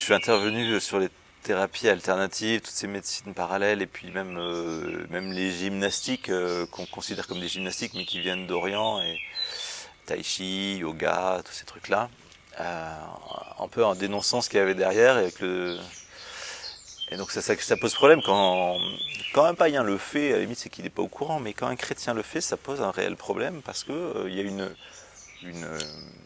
suis intervenu sur les thérapies alternatives, toutes ces médecines parallèles, et puis même les gymnastiques qu'on considère comme des gymnastiques, mais qui viennent d'Orient, et tai chi, yoga, tous ces trucs-là, euh, un peu en dénonçant ce qu'il y avait derrière, et donc ça pose problème quand un païen le fait, à la limite c'est qu'il n'est pas au courant, mais quand un chrétien le fait, ça pose un réel problème, parce que il y a une, il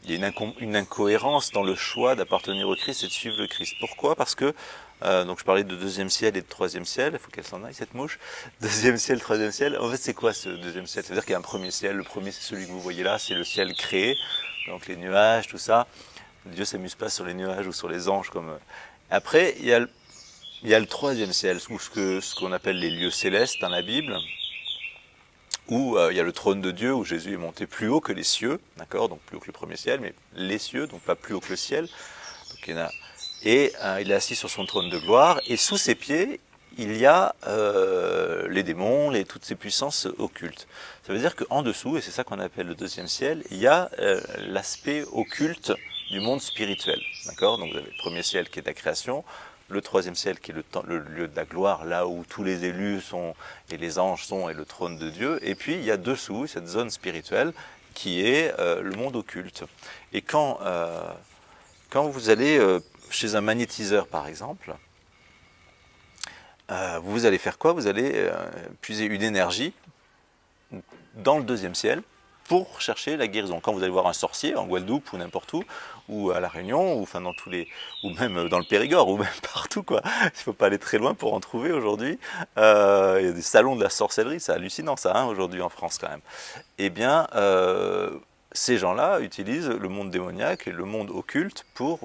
y a une incohérence dans le choix d'appartenir au Christ et de suivre le Christ. Pourquoi? Parce que, donc je parlais de deuxième ciel et de troisième ciel, il faut qu'elle s'en aille cette mouche. Deuxième ciel, troisième ciel, en fait c'est quoi ce deuxième ciel? C'est-à-dire qu'il y a un premier ciel, le premier c'est celui que vous voyez là, c'est le ciel créé, donc les nuages, tout ça. Dieu s'amuse pas sur les nuages ou sur les anges comme... Après, il y a le troisième ciel, ou ce qu'on appelle les lieux célestes dans la Bible, où il y a le trône de Dieu, où Jésus est monté plus haut que les cieux, d'accord, donc plus haut que le premier ciel, mais les cieux, donc pas plus haut que le ciel. Donc, il est assis sur son trône de gloire, et sous ses pieds, il y a les démons, toutes ces puissances occultes. Ça veut dire qu'en dessous, et c'est ça qu'on appelle le deuxième ciel, il y a l'aspect occulte du monde spirituel, d'accord. Donc vous avez le premier ciel qui est la création, le troisième ciel qui est le lieu de la gloire, là où tous les élus sont et les anges sont et le trône de Dieu. Et puis il y a dessous cette zone spirituelle qui est le monde occulte. Et quand vous allez chez un magnétiseur par exemple, vous allez faire quoi? Vous allez puiser une énergie dans le deuxième ciel pour chercher la guérison. Quand vous allez voir un sorcier en Guadeloupe ou n'importe où, ou à La Réunion, ou enfin dans ou même dans le Périgord, ou même partout quoi. Il ne faut pas aller très loin pour en trouver aujourd'hui. Il y a des salons de la sorcellerie, c'est hallucinant ça hein, aujourd'hui en France quand même. Eh bien, ces gens-là utilisent le monde démoniaque et le monde occulte pour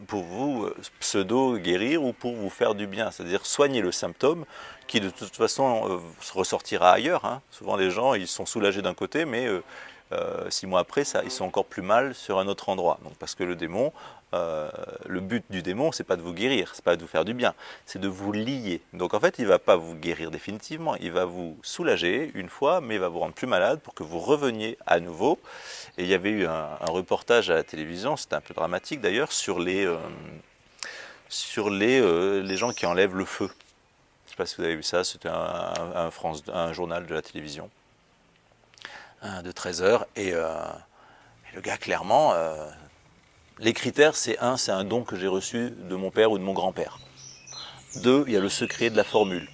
vous pseudo-guérir ou pour vous faire du bien, c'est-à-dire soigner le symptôme qui de toute façon ressortira ailleurs. Hein. Souvent les gens ils sont soulagés d'un côté, mais 6 mois après, ils sont encore plus mal sur un autre endroit. Donc, parce que le démon, le but du démon, c'est pas de vous guérir, c'est pas de vous faire du bien, c'est de vous lier. Donc en fait, il va pas vous guérir définitivement, il va vous soulager une fois, mais il va vous rendre plus malade pour que vous reveniez à nouveau. Et il y avait eu un reportage à la télévision, c'était un peu dramatique d'ailleurs, sur les gens qui enlèvent le feu. Je ne sais pas si vous avez vu ça, c'était un journal de la télévision de 13 heures. Et le gars, clairement, les critères, c'est un don que j'ai reçu de mon père ou de mon grand-père. 2, il y a le secret de la formule.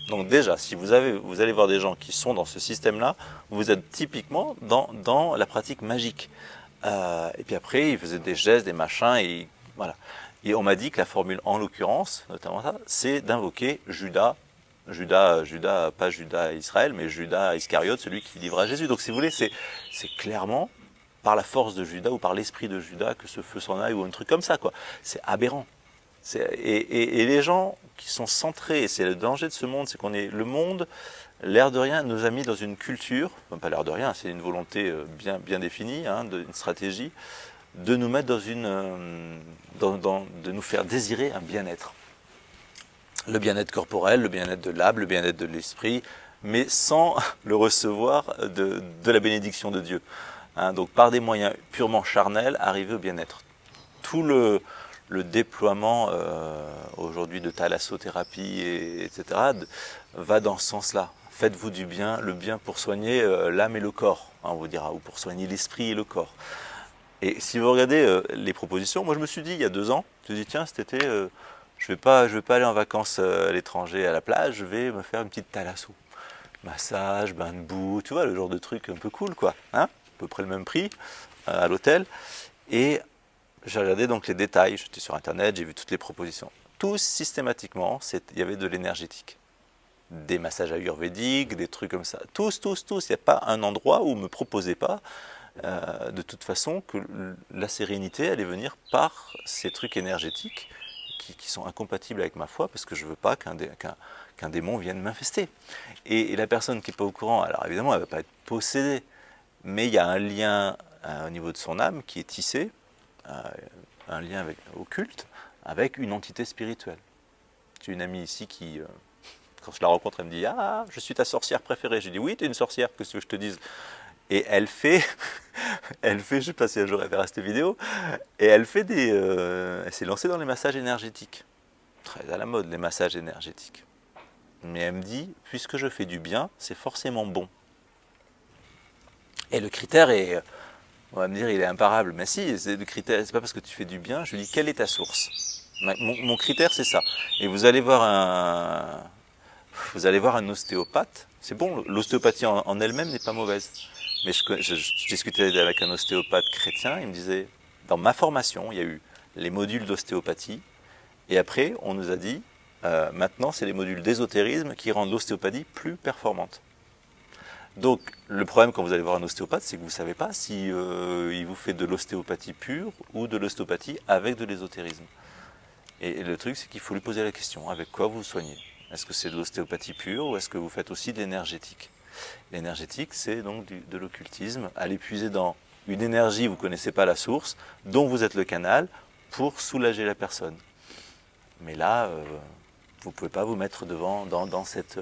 Donc déjà, si vous allez voir des gens qui sont dans ce système-là, vous êtes typiquement dans la pratique magique. Et puis après, ils faisaient des gestes, des machins, et voilà. Et on m'a dit que la formule, en l'occurrence, notamment ça, c'est d'invoquer Judas, pas Judas Israël, mais Judas Iscariote, celui qui livra Jésus. Donc si vous voulez, c'est clairement par la force de Judas ou par l'esprit de Judas que ce feu s'en aille ou un truc comme ça, quoi. C'est aberrant. Et les gens qui sont centrés, et c'est le danger de ce monde, c'est le monde, l'air de rien, nous a mis dans une culture, enfin pas l'air de rien, c'est une volonté bien définie, hein, une stratégie, de nous mettre de nous faire désirer un bien-être. Le bien-être corporel, le bien-être de l'âme, le bien-être de l'esprit, mais sans le recevoir de la bénédiction de Dieu. Hein, donc par des moyens purement charnels, arriver au bien-être. Tout le déploiement aujourd'hui de thalassothérapie, etc., va dans ce sens-là. Faites-vous du bien, le bien pour soigner l'âme et le corps, hein, on vous dira, ou pour soigner l'esprit et le corps. Et si vous regardez les propositions, moi je me suis dit il y a 2 ans, je me suis dit tiens cet été, je vais pas aller en vacances à l'étranger à la plage, je vais me faire une petite thalasso. Massage, bain de boue, tu vois, le genre de truc un peu cool quoi, hein, à peu près le même prix à l'hôtel. Et j'ai regardé donc les détails, j'étais sur internet, j'ai vu toutes les propositions. Tous systématiquement, il y avait de l'énergétique. Des massages ayurvédiques, des trucs comme ça. Tous. Il n'y a pas un endroit où on ne me proposait pas, de toute façon, que la sérénité allait venir par ces trucs énergétiques qui sont incompatibles avec ma foi, parce que je ne veux pas qu'un démon vienne m'infester. Et la personne qui n'est pas au courant, alors évidemment, elle ne va pas être possédée, mais il y a un lien au niveau de son âme qui est tissé, un lien occulte, avec une entité spirituelle. J'ai une amie ici qui, quand je la rencontre, elle me dit « Ah, je suis ta sorcière préférée ». Je dis « Oui, tu es une sorcière, qu'est-ce que je te dise ?» Et elle fait, elle fait, je sais pas si un jour elle verra cette vidéo, et elle fait elle s'est lancée dans les massages énergétiques. Très à la mode, les massages énergétiques. Mais elle me dit, puisque je fais du bien, c'est forcément bon. Et le critère est, on va me dire, il est imparable. Mais si, c'est le critère, c'est pas parce que tu fais du bien. Je lui dis, quelle est ta source? Mon critère, c'est ça. Et vous allez voir un ostéopathe. C'est bon, l'ostéopathie en elle-même n'est pas mauvaise. Mais je discutais avec un ostéopathe chrétien. Il me disait, dans ma formation, il y a eu les modules d'ostéopathie. Et après, on nous a dit, maintenant, c'est les modules d'ésotérisme qui rendent l'ostéopathie plus performante. Donc, le problème quand vous allez voir un ostéopathe, c'est que vous ne savez pas si il vous fait de l'ostéopathie pure ou de l'ostéopathie avec de l'ésotérisme. Et le truc, c'est qu'il faut lui poser la question, avec quoi vous soignez? Est-ce que c'est de l'ostéopathie pure ou est-ce que vous faites aussi de l'énergétique? L'énergétique, c'est donc de l'occultisme, aller puiser dans une énergie, vous ne connaissez pas la source, dont vous êtes le canal, pour soulager la personne. Mais là, vous ne pouvez pas vous mettre devant dans cette...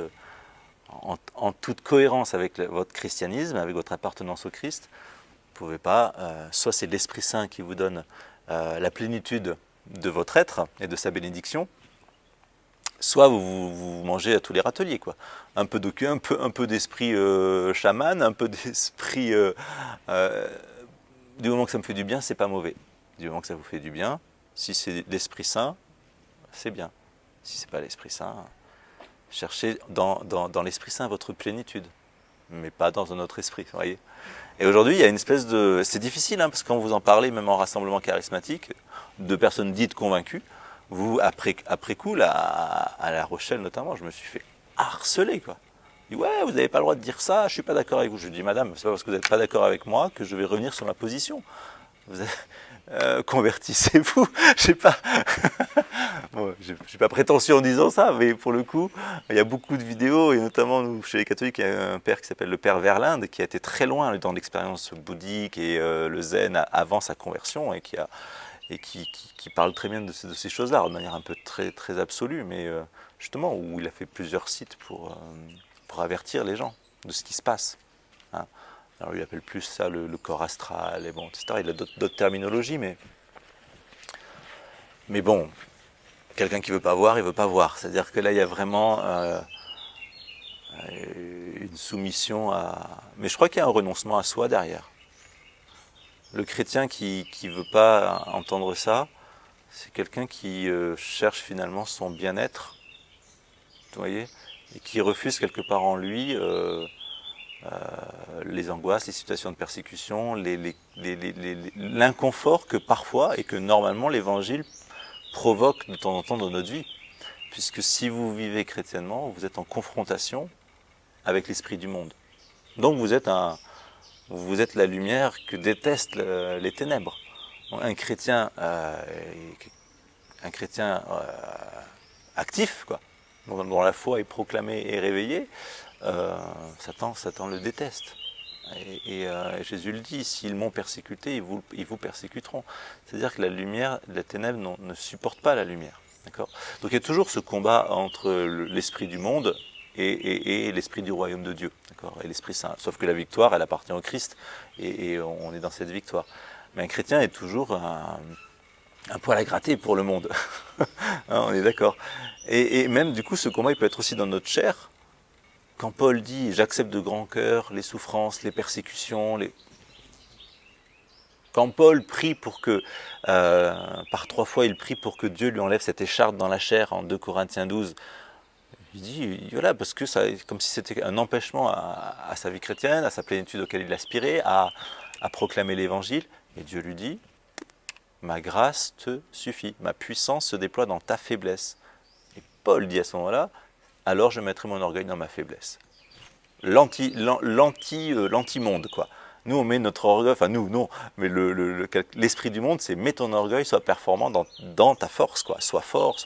en toute cohérence avec votre christianisme, avec votre appartenance au Christ, vous ne pouvez pas, soit c'est l'Esprit Saint qui vous donne la plénitude de votre être et de sa bénédiction, soit vous mangez à tous les râteliers, quoi. Un peu d'esprit chaman, un peu d'esprit... du moment que ça me fait du bien, c'est pas mauvais. Du moment que ça vous fait du bien, si c'est l'Esprit Saint, c'est bien. Si c'est pas l'Esprit Saint, cherchez dans l'Esprit Saint votre plénitude, mais pas dans un autre esprit, vous voyez. Et aujourd'hui, il y a une espèce de... C'est difficile, hein, parce que quand vous en parlez, même en rassemblement charismatique, de personnes dites convaincues, vous, après coup, là, à La Rochelle notamment, je me suis fait harceler, quoi. Il dit, ouais, vous n'avez pas le droit de dire ça, je suis pas d'accord avec vous. Je lui dis, madame, c'est pas parce que vous n'êtes pas d'accord avec moi que je vais revenir sur ma position. Vous convertissez-vous. Je sais pas. Bon, je suis pas prétentieux en disant ça, mais pour le coup, il y a beaucoup de vidéos, et notamment nous, chez les catholiques, il y a un père qui s'appelle le père Verlinde, qui a été très loin dans l'expérience bouddhique et le zen avant sa conversion, et qui parle très bien de ces choses-là, de manière un peu très absolue, mais justement, où il a fait plusieurs sites pour avertir les gens de ce qui se passe. Hein. Alors, il appelle plus ça le corps astral, et bon, etc. Il a d'autres terminologies, mais bon, quelqu'un qui veut pas voir, il veut pas voir. C'est-à-dire que là, il y a vraiment une soumission à... Mais je crois qu'il y a un renoncement à soi derrière. Le chrétien qui veut pas entendre ça, c'est quelqu'un qui cherche finalement son bien-être, vous voyez, et qui refuse quelque part en lui les angoisses, les situations de persécution, l'inconfort que parfois et que normalement l'Évangile provoque de temps en temps dans notre vie. Puisque si vous vivez chrétiennement, vous êtes en confrontation avec l'esprit du monde. Donc vous êtes la lumière que détestent les ténèbres. Un chrétien actif, quoi, dont la foi est proclamée et réveillée, Satan le déteste. Et Jésus le dit, s'ils m'ont persécuté, ils vous persécuteront. C'est-à-dire que la lumière, la ténèbre ne supporte pas la lumière. D'accord ? Donc il y a toujours ce combat entre l'esprit du monde et l'esprit du royaume de Dieu, d'accord ? Et l'Esprit Saint. Sauf que la victoire, elle appartient au Christ, et on est dans cette victoire. Mais un chrétien est toujours un poil à gratter pour le monde. Hein, on est d'accord. Et même du coup, ce combat, il peut être aussi dans notre chair. Quand Paul dit « j'accepte de grand cœur les souffrances, les persécutions », quand Paul prie pour que, par 3 fois, il prie pour que Dieu lui enlève cette écharpe dans la chair en 2 Corinthiens 12, il dit, voilà, parce que ça, comme si c'était un empêchement à sa vie chrétienne, à sa plénitude auquel il aspirait, à proclamer l'évangile. Et Dieu lui dit, ma grâce te suffit, ma puissance se déploie dans ta faiblesse. Et Paul dit à ce moment-là, alors je mettrai mon orgueil dans ma faiblesse. L'anti-monde, quoi. Nous, on met notre orgueil, enfin nous, non, mais l'esprit du monde, c'est mets ton orgueil, sois performant dans ta force, quoi. Sois fort,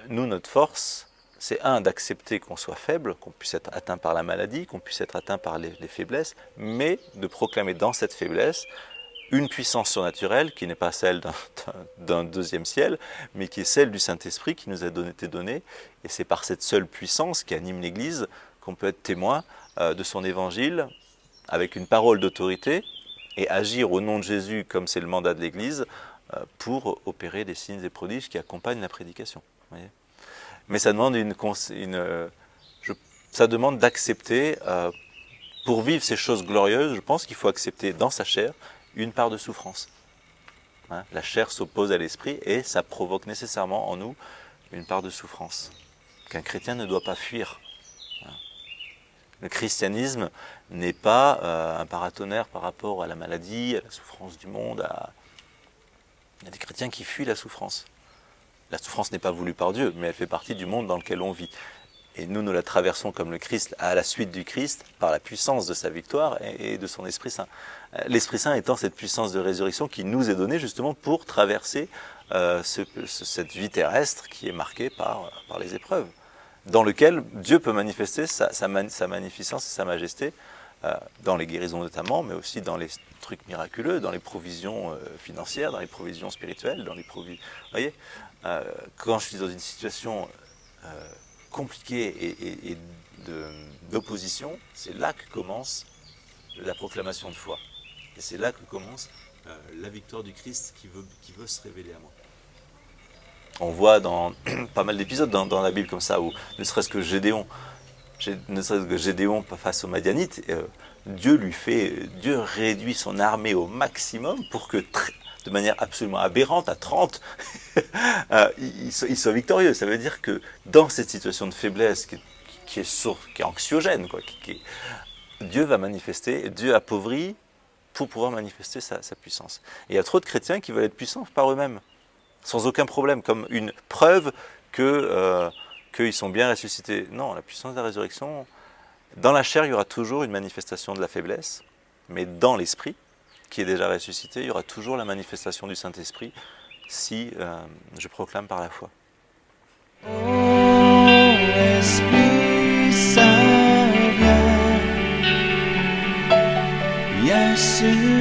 Nous, notre force, c'est d'accepter qu'on soit faible, qu'on puisse être atteint par la maladie, qu'on puisse être atteint par les faiblesses, mais de proclamer dans cette faiblesse une puissance surnaturelle qui n'est pas celle d'un deuxième ciel, mais qui est celle du Saint-Esprit qui nous a été donnée. Et c'est par cette seule puissance qui anime l'Église qu'on peut être témoin de son évangile avec une parole d'autorité et agir au nom de Jésus, comme c'est le mandat de l'Église, pour opérer des signes et prodiges qui accompagnent la prédication. Vous voyez. Mais ça demande ça demande d'accepter, pour vivre ces choses glorieuses, je pense qu'il faut accepter dans sa chair une part de souffrance. Hein, la chair s'oppose à l'esprit et ça provoque nécessairement en nous une part de souffrance qu'un chrétien ne doit pas fuir. Le christianisme n'est pas un paratonnerre par rapport à la maladie, à la souffrance du monde. Il y a des chrétiens qui fuient la souffrance. La souffrance n'est pas voulue par Dieu, mais elle fait partie du monde dans lequel on vit. Et nous la traversons comme le Christ, à la suite du Christ, par la puissance de sa victoire et de son Esprit Saint. L'Esprit Saint étant cette puissance de résurrection qui nous est donnée justement pour traverser cette vie terrestre qui est marquée par les épreuves, dans lequel Dieu peut manifester sa magnificence et sa majesté, dans les guérisons notamment, mais aussi dans les trucs miraculeux, dans les provisions financières, dans les provisions spirituelles, dans les provisions... Vous voyez, quand je suis dans une situation compliquée et d'opposition, c'est là que commence la proclamation de foi. Et c'est là que commence la victoire du Christ qui veut se révéler à moi. On voit dans pas mal d'épisodes dans la Bible comme ça, où ne serait-ce que Gédéon face aux Madianites, Dieu réduit son armée au maximum pour que, de manière absolument aberrante, à 30, il soit victorieux. Ça veut dire que dans cette situation de faiblesse qui est anxiogène, Dieu va manifester, Dieu appauvrit pour pouvoir manifester sa puissance. Et il y a trop de chrétiens qui veulent être puissants par eux-mêmes, sans aucun problème, comme une preuve qu'ils sont bien ressuscités. Non, la puissance de la résurrection, dans la chair, il y aura toujours une manifestation de la faiblesse, mais dans l'esprit, qui est déjà ressuscité, il y aura toujours la manifestation du Saint-Esprit si je proclame par la foi. Oh, Esprit Saint, viens, Jésus.